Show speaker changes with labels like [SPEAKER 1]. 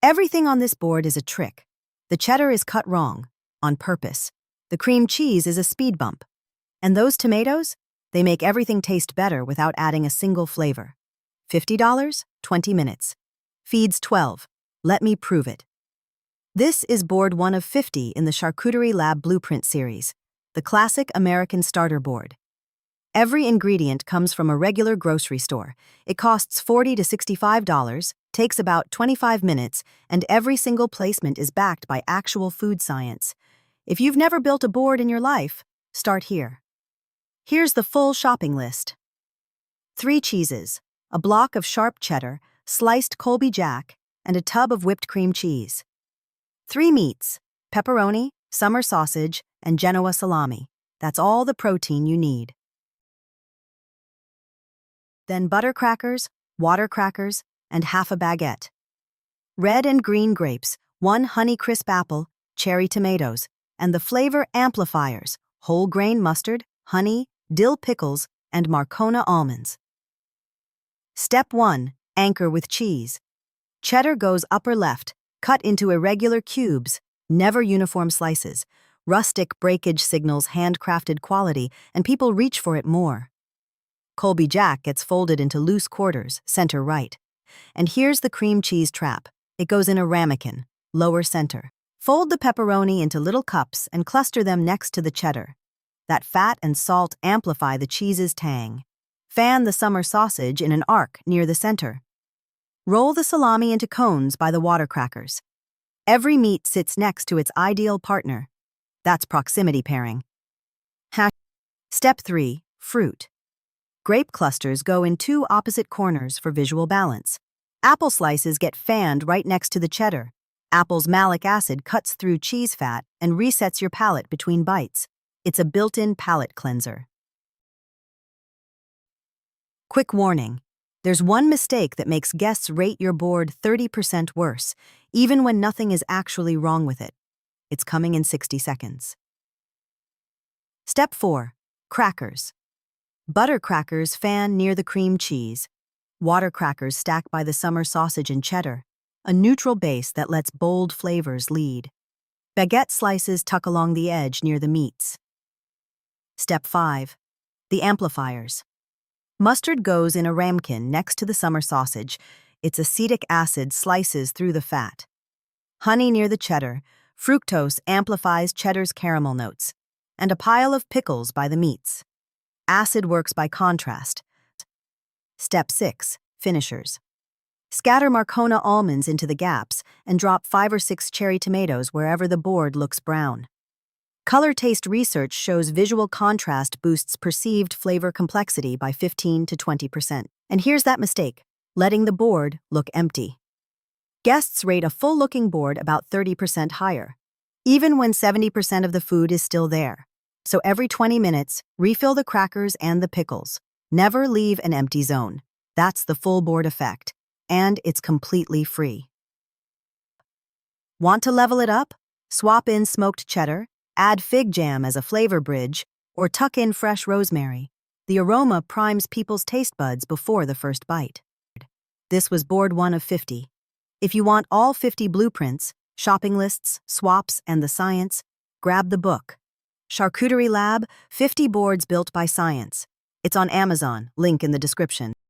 [SPEAKER 1] Everything on this board is a trick. The cheddar is cut wrong, on purpose. The cream cheese is a speed bump. And those tomatoes? They make everything taste better without adding a single flavor. $50, 20 minutes. Feeds 12. Let me prove it. This is board 1 of 50 in the Charcuterie Lab Blueprint series, the classic American starter board. Every ingredient comes from a regular grocery store. It costs $40 to $65, takes about 25 minutes, and every single placement is backed by actual food science. If you've never built a board in your life, start here. Here's the full shopping list. 3 cheeses, a block of sharp cheddar, sliced Colby Jack, and a tub of whipped cream cheese. 3 meats, pepperoni, summer sausage, and Genoa salami. That's all the protein you need. Then butter crackers, water crackers, and half a baguette. Red and green grapes, 1 Honeycrisp apple, cherry tomatoes, and the flavor amplifiers, whole grain mustard, honey, dill pickles, and Marcona almonds. Step 1. Anchor with cheese. Cheddar goes upper left, cut into irregular cubes, never uniform slices. Rustic breakage signals handcrafted quality, and people reach for it more. Colby Jack gets folded into loose quarters, center right. And here's the cream cheese trap. It goes in a ramekin, lower center. Fold the pepperoni into little cups and cluster them next to the cheddar. That fat and salt amplify the cheese's tang. Fan the summer sausage in an arc near the center. Roll the salami into cones by the water crackers. Every meat sits next to its ideal partner. That's proximity pairing. Step 3. Fruit. Grape clusters go in 2 opposite corners for visual balance. Apple slices get fanned right next to the cheddar. Apple's malic acid cuts through cheese fat and resets your palate between bites. It's a built-in palate cleanser. Quick warning. There's one mistake that makes guests rate your board 30% worse, even when nothing is actually wrong with it. It's coming in 60 seconds. Step 4. Crackers. Butter crackers fan near the cream cheese. Water crackers stack by the summer sausage and cheddar, a neutral base that lets bold flavors lead. Baguette slices tuck along the edge near the meats. Step 5. The amplifiers. Mustard goes in a ramekin next to the summer sausage. Its acetic acid slices through the fat. Honey near the cheddar. Fructose amplifies cheddar's caramel notes. And a pile of pickles by the meats. Acid works by contrast. Step 6. Finishers. Scatter Marcona almonds into the gaps and drop 5 or 6 cherry tomatoes wherever the board looks brown. Color taste research shows visual contrast boosts perceived flavor complexity by 15 to 20%. And here's that mistake, letting the board look empty. Guests rate a full-looking board about 30% higher, even when 70% of the food is still there. So every 20 minutes, refill the crackers and the pickles. Never leave an empty zone. That's the full board effect, and it's completely free. Want to level it up? Swap in smoked cheddar, add fig jam as a flavor bridge, or tuck in fresh rosemary. The aroma primes people's taste buds before the first bite. This was board 1 of 50. If you want all 50 blueprints, shopping lists, swaps, and the science, grab the book. Charcuterie Lab, 50 boards built by science. It's on Amazon, link in the description.